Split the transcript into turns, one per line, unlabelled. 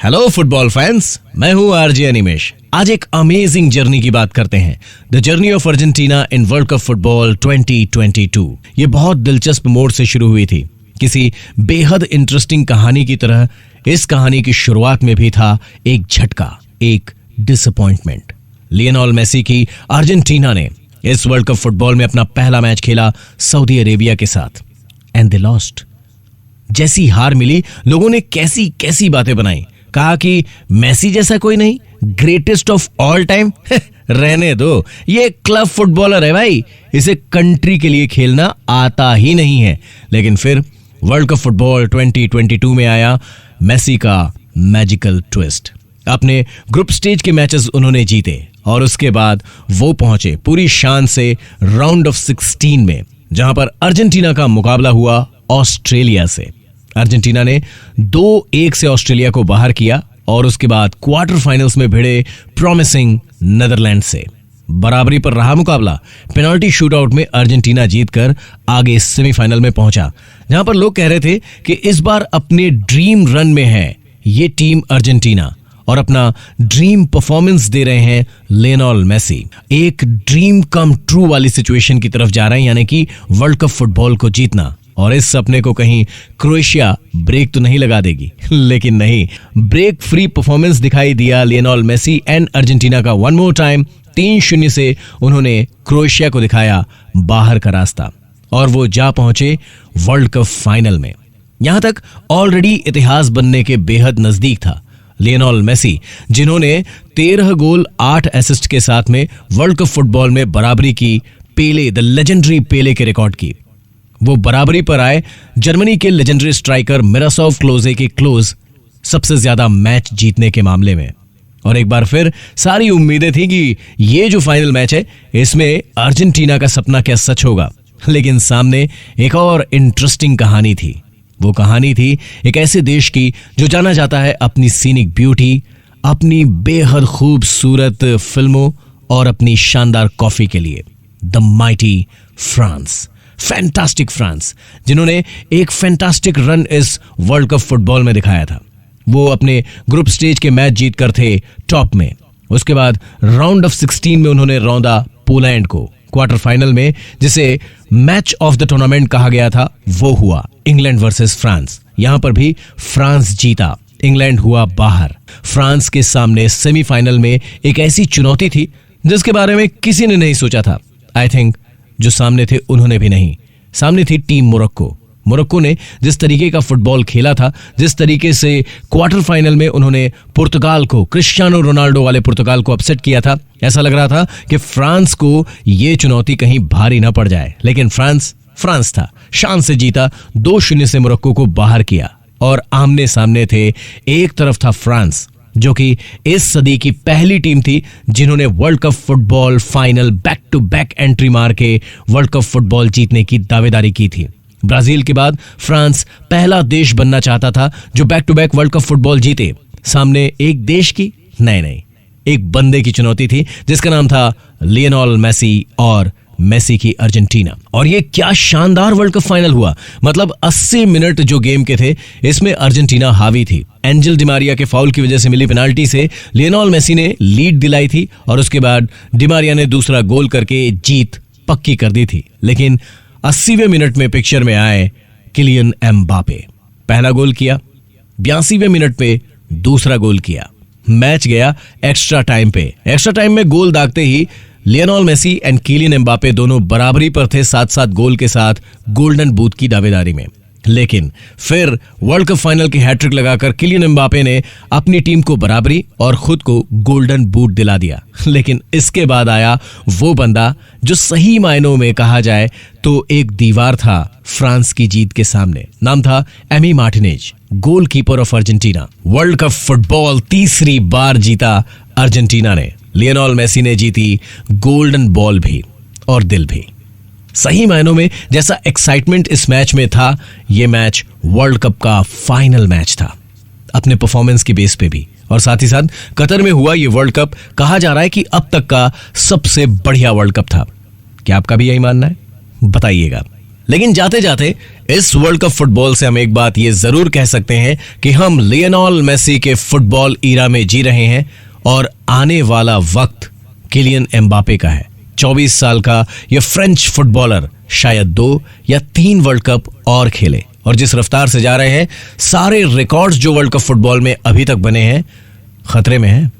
Hello football fans, मैं हूं RJ Animesh. आज एक अमेजिंग जर्नी की बात करते हैं, the journey of Argentina in world cup football 2022। ये बहुत दिलचस्प मोड़ से शुरू हुई थी, किसी बेहद इंटरेस्टिंग कहानी की तरह। इस कहानी की शुरुआत में भी था एक झटका, एक डिसअपॉइंटमेंट। लियोनेल मेसी की अर्जेंटीना ने इस वर्ल्ड कप फुटबॉल में अपना पहला मैच खेला सऊदी अरेबिया के साथ, एंड दे लॉस्ट। जैसी हार मिली, लोगों ने कैसी कैसी बातें बनाई। कहा कि मेसी जैसा कोई नहीं, ग्रेटेस्ट ऑफ ऑल टाइम। रहने दो, ये क्लब फुटबॉलर है भाई, इसे कंट्री के लिए खेलना आता ही नहीं है। लेकिन फिर वर्ल्ड कप फुटबॉल 2022 में आया मेसी का मैजिकल ट्विस्ट। अपने ग्रुप स्टेज के मैचेस उन्होंने जीते और उसके बाद वो पहुंचे पूरी शान से राउंड ऑफ 16 में, जहां पर अर्जेंटीना का मुकाबला हुआ ऑस्ट्रेलिया से। अर्जेंटीना ने 2-1 से ऑस्ट्रेलिया को बाहर किया और उसके बाद क्वार्टर फाइनल्स में भिड़े प्रॉमिसिंग नीदरलैंड से। बराबरी पर रहा मुकाबला। पेनल्टी शूटआउट में अर्जेंटीना जीतकर आगे सेमीफाइनल में पहुंचा, जहां पर लोग कह रहे थे कि इस बार अपने ड्रीम रन में है ये टीम अर्जेंटीना और अपना ड्रीम परफॉर्मेंस दे रहे हैं लियोनेल मेसी। एक ड्रीम कम ट्रू वाली सिचुएशन की तरफ जा रहे हैं, यानी कि वर्ल्ड कप फुटबॉल को जीतना। और इस सपने को कहीं क्रोएशिया ब्रेक तो नहीं लगा देगी। लेकिन नहीं, ब्रेक फ्री परफॉर्मेंस दिखाई दिया लियोनेल मेसी एंड अर्जेंटीना का वन मोर टाइम। 3-0 से उन्होंने क्रोएशिया को दिखाया बाहर का रास्ता और वो जा पहुंचे वर्ल्ड कप फाइनल में। यहां तक ऑलरेडी इतिहास बनने के बेहद नजदीक था। लियोनेल मेसी, जिन्होंने 13 गोल 8 असिस्ट के साथ में वर्ल्ड कप फुटबॉल में बराबरी की पेले, द लेजेंडरी पेले के रिकॉर्ड की, वो बराबरी पर आए जर्मनी के लेजेंडरी स्ट्राइकर मिरोस्लाव क्लोजे के क्लोज सबसे ज्यादा मैच जीतने के मामले में। और एक बार फिर सारी उम्मीदें थी कि ये जो फाइनल मैच है इसमें अर्जेंटीना का सपना क्या सच होगा। लेकिन सामने एक और इंटरेस्टिंग कहानी थी। वो कहानी थी एक ऐसे देश की जो जाना जाता है अपनी सीनिक ब्यूटी, अपनी बेहद खूबसूरत फिल्मों और अपनी शानदार कॉफी के लिए, the mighty France. Fantastic France, जिन्होंने एक फैंटास्टिक रन इस वर्ल्ड कप फुटबॉल में दिखाया था। वो अपने ग्रुप स्टेज के मैच जीतकर थे टॉप में। उसके बाद राउंड ऑफ 16 में उन्होंने रौंदा पोलैंड को। क्वार्टर फाइनल में, जिसे मैच ऑफ द टूर्नामेंट कहा गया था, वो हुआ इंग्लैंड वर्सेस फ्रांस। यहां पर भी फ्रांस जीता, इंग्लैंड हुआ बाहर। फ्रांस के सामने सेमीफाइनल में एक ऐसी चुनौती थी जिसके बारे में किसी ने नहीं सोचा था। आई थिंक जो सामने थे उन्होंने भी नहीं। सामने थी टीम मोरक्को। मोरक्को ने जिस तरीके का फुटबॉल खेला था, जिस तरीके से क्वार्टर फाइनल में उन्होंने पुर्तगाल को, क्रिस्टियानो रोनाल्डो वाले पुर्तगाल को अपसेट किया था, ऐसा लग रहा था कि फ्रांस को ये चुनौती कहीं भारी ना पड़ जाए। लेकिन फ्रांस था, शान से जीता, 2-0 से मोरक्को को बाहर किया। और आमने सामने थे, एक तरफ था फ्रांस, जो कि इस सदी की पहली टीम थी जिन्होंने world cup football final back to back entry मार के वर्ल्ड कप फुटबॉल जीतने की दावेदारी की थी। ब्राजील के बाद फ्रांस पहला देश बनना चाहता था जो back to back world cup football जीते। सामने एक देश की नहीं, एक बंदे की चुनौती थी जिसका नाम था लियोनेल मेसी और मेसी की अर्जेंटीना। और ये क्या शानदार वर्ल्ड कप फाइनल हुआ। मतलब 80 मिनट जो गेम के थे, इसमें अर्जेंटीना हावी थी। एंजेल डिमारिया के फाउल की वजह से मिली पेनाल्टी से लियोनेल मेसी ने लीड दिलाई थी और उसके बाद डिमारिया ने दूसरा गोल करके जीत पक्की कर दी थी। लेकिन 80वें मिनट में पिक्चर में आए किलियन एम्बापे। पहला गोल किया, 82वें मिनट पे दूसरा गोल किया। मैच गया एक्स्ट्रा टाइम पे। एक्स्ट्रा टाइम में गोल दागते ही Lionel Messi and Kylian Mbappe दोनों बराबरी पर थे, 7-7 गोल के साथ गोल्डन बूट की दावेदारी में। लेकिन फिर वर्ल्ड कप फाइनल की हैट्रिक लगाकर किलियन एम्बापे ने अपनी टीम को बराबरी और खुद को गोल्डन बूट दिला दिया। लेकिन इसके बाद आया वो बंदा जो सही मायनों में कहा जाए तो एक दीवार था फ्रांस की जीत के सामने। नाम था Amy Martinez, goalkeeper of Argentina. World cup football तीसरी बार जीता अर्जेंटीना ने। लियोनेल मेसी ने जीती गोल्डन बॉल भी और दिल भी। सही मायनों में जैसा एक्साइटमेंट इस मैच में था, यह मैच वर्ल्ड कप का फाइनल मैच था अपने परफॉर्मेंस की बेस पे भी। और साथ ही साथ कतर में हुआ ये वर्ल्ड कप कहा जा रहा है कि अब तक का सबसे बढ़िया वर्ल्ड कप था। क्या आपका भी यही मानना है? बताइएगा। लेकिन जाते जाते इस वर्ल्ड कप फुटबॉल से हम एक बात ये जरूर कह सकते हैं कि हम लियोनेल मेसी के फुटबॉल ईरा में जी रहे हैं और आने वाला वक्त किलियन एम्बापे का है। 24 साल का यह फ्रेंच फुटबॉलर शायद 2 या 3 वर्ल्ड कप और खेले, और जिस रफ्तार से जा रहे हैं सारे रिकॉर्ड्स जो वर्ल्ड कप फुटबॉल में अभी तक बने हैं खतरे में हैं।